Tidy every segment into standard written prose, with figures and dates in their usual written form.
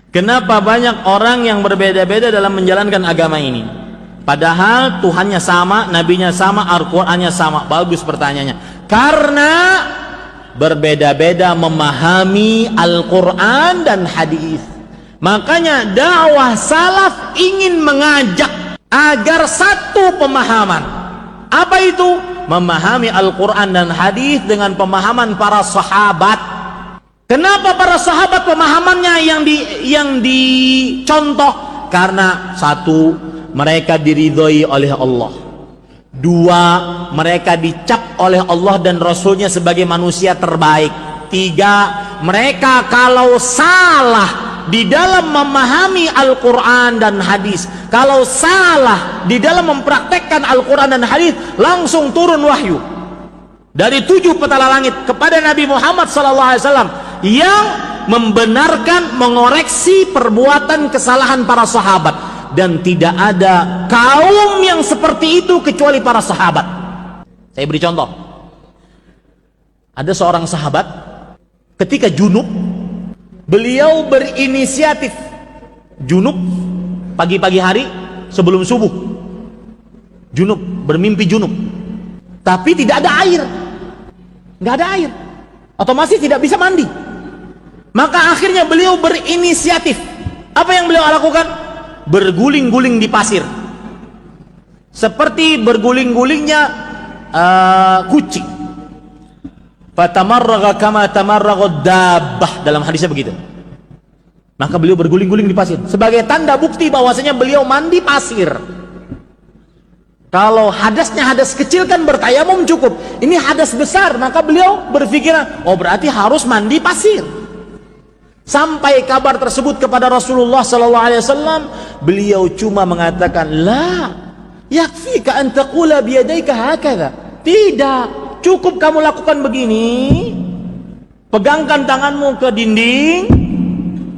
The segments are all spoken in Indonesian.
Kenapa banyak orang yang berbeda-beda dalam menjalankan agama ini? Padahal Tuhannya sama, nabinya sama, Al-Qur'annya sama. Bagus pertanyaannya. Karena berbeda-beda memahami Al-Qur'an dan hadis. Makanya dakwah salaf ingin mengajak agar satu pemahaman. Apa itu? Memahami Al-Qur'an dan hadis dengan pemahaman para sahabat. Kenapa para sahabat pemahamannya yang dicontoh? Karena satu, mereka diridhoi oleh Allah. Dua, mereka dicap oleh Allah dan Rasulnya sebagai manusia terbaik. Tiga, mereka kalau salah di dalam memahami Al-Quran dan hadis, kalau salah di dalam mempraktekkan Al-Quran dan hadis, langsung turun wahyu dari 7 petala langit kepada Nabi Muhammad SAW yang membenarkan, mengoreksi perbuatan kesalahan para sahabat. Dan tidak ada kaum yang seperti itu kecuali para sahabat. Saya beri contoh. Ada seorang sahabat ketika junub, beliau berinisiatif junub pagi-pagi hari sebelum subuh, junub, bermimpi junub, tapi tidak ada air, nggak ada air, otomatis tidak bisa mandi. Maka akhirnya beliau berinisiatif. Apa yang beliau lakukan? Berguling-guling di pasir, seperti berguling-gulingnya kucing. Fatamarraga kama tamarraga dabbah, dalam hadisnya begitu. Maka beliau berguling-guling di pasir sebagai tanda bukti bahwasanya beliau mandi pasir. Kalau hadasnya hadas kecil kan bertayamum cukup. Ini hadas besar, maka beliau berpikiran, oh berarti harus mandi pasir. Sampai kabar tersebut kepada Rasulullah SAW, beliau cuma mengatakan, la yakfika an taqula biyadayka hakadha. Tidak, cukup kamu lakukan begini. Pegangkan tanganmu ke dinding,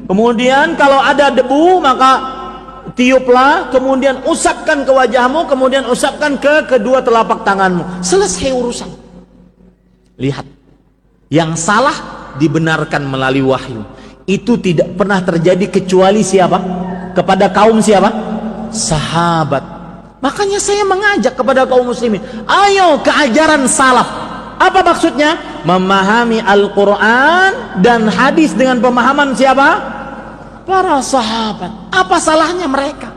kemudian kalau ada debu maka tiuplah, kemudian usapkan ke wajahmu, kemudian usapkan ke kedua telapak tanganmu. Selesai urusan. Lihat, yang salah dibenarkan melalui wahyu. Itu tidak pernah terjadi kecuali siapa? Kepada kaum siapa? Sahabat. Makanya saya mengajak kepada kaum muslimin, ayo ke ajaran salaf. Apa maksudnya? Memahami Al-Quran dan hadis dengan pemahaman siapa? Para sahabat. Apa salahnya mereka?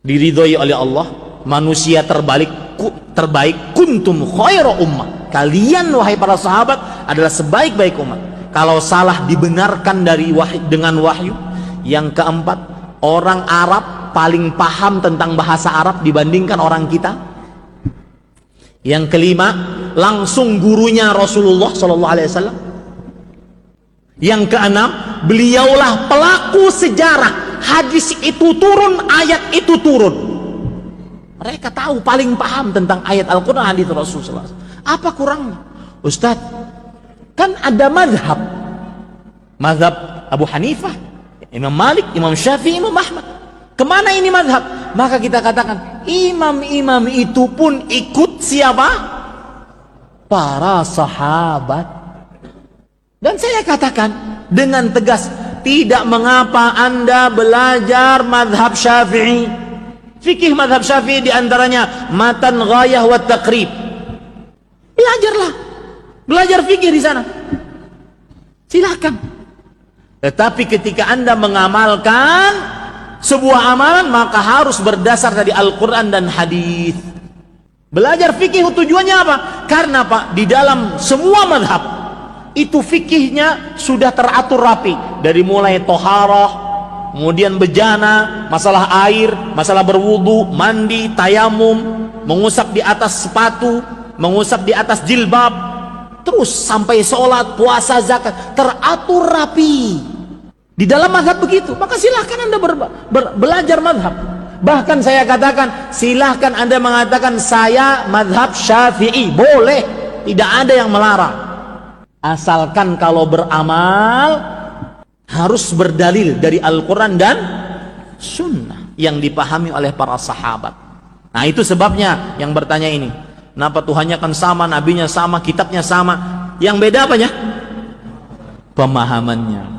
Diridhoi oleh Allah, manusia terbaik kuntum khairu ummah. Kalian wahai para sahabat adalah sebaik-baik umat. Kalau salah dibenarkan dari dengan wahyu. Yang keempat, orang Arab paling paham tentang bahasa Arab dibandingkan orang kita. Yang kelima, langsung gurunya Rasulullah SAW. Yang keenam, beliaulah pelaku sejarah. Hadis itu turun, ayat itu turun. Mereka tahu, paling paham tentang ayat Al-Quran, hadis Rasulullah SAW. Apa kurangnya? Ustadz, kan ada mazhab Abu Hanifah, Imam Malik, Imam Syafi'i, Imam Ahmad. Kemana ini mazhab? Maka kita katakan, imam-imam itu pun ikut siapa? Para sahabat. Dan saya katakan dengan tegas, tidak mengapa Anda belajar mazhab Syafi'i. Fikih mazhab Syafi'i diantaranya matan, ghayah, wa taqrib. Belajarlah. Belajar fikih di sana, silahkan. Tetapi ketika Anda mengamalkan sebuah amalan, maka harus berdasar dari Al-Quran dan hadis. Belajar fikih tujuannya apa? Karena Pak, di dalam semua madhab itu fikihnya sudah teratur rapi, dari mulai toharah, kemudian bejana, masalah air, masalah berwudu, mandi, tayamum, mengusap di atas sepatu, mengusap di atas jilbab, terus sampai sholat, puasa, zakat, teratur rapi. Di dalam mazhab begitu. Maka silahkan Anda belajar mazhab. Bahkan saya katakan, silahkan Anda mengatakan saya mazhab Syafi'i, boleh, tidak ada yang melarang. Asalkan kalau beramal harus berdalil dari Al-Quran dan Sunnah yang dipahami oleh para sahabat. Nah itu sebabnya yang bertanya ini, kenapa Tuhannya kan sama, nabinya sama, kitabnya sama, yang beda apanya? Pemahamannya.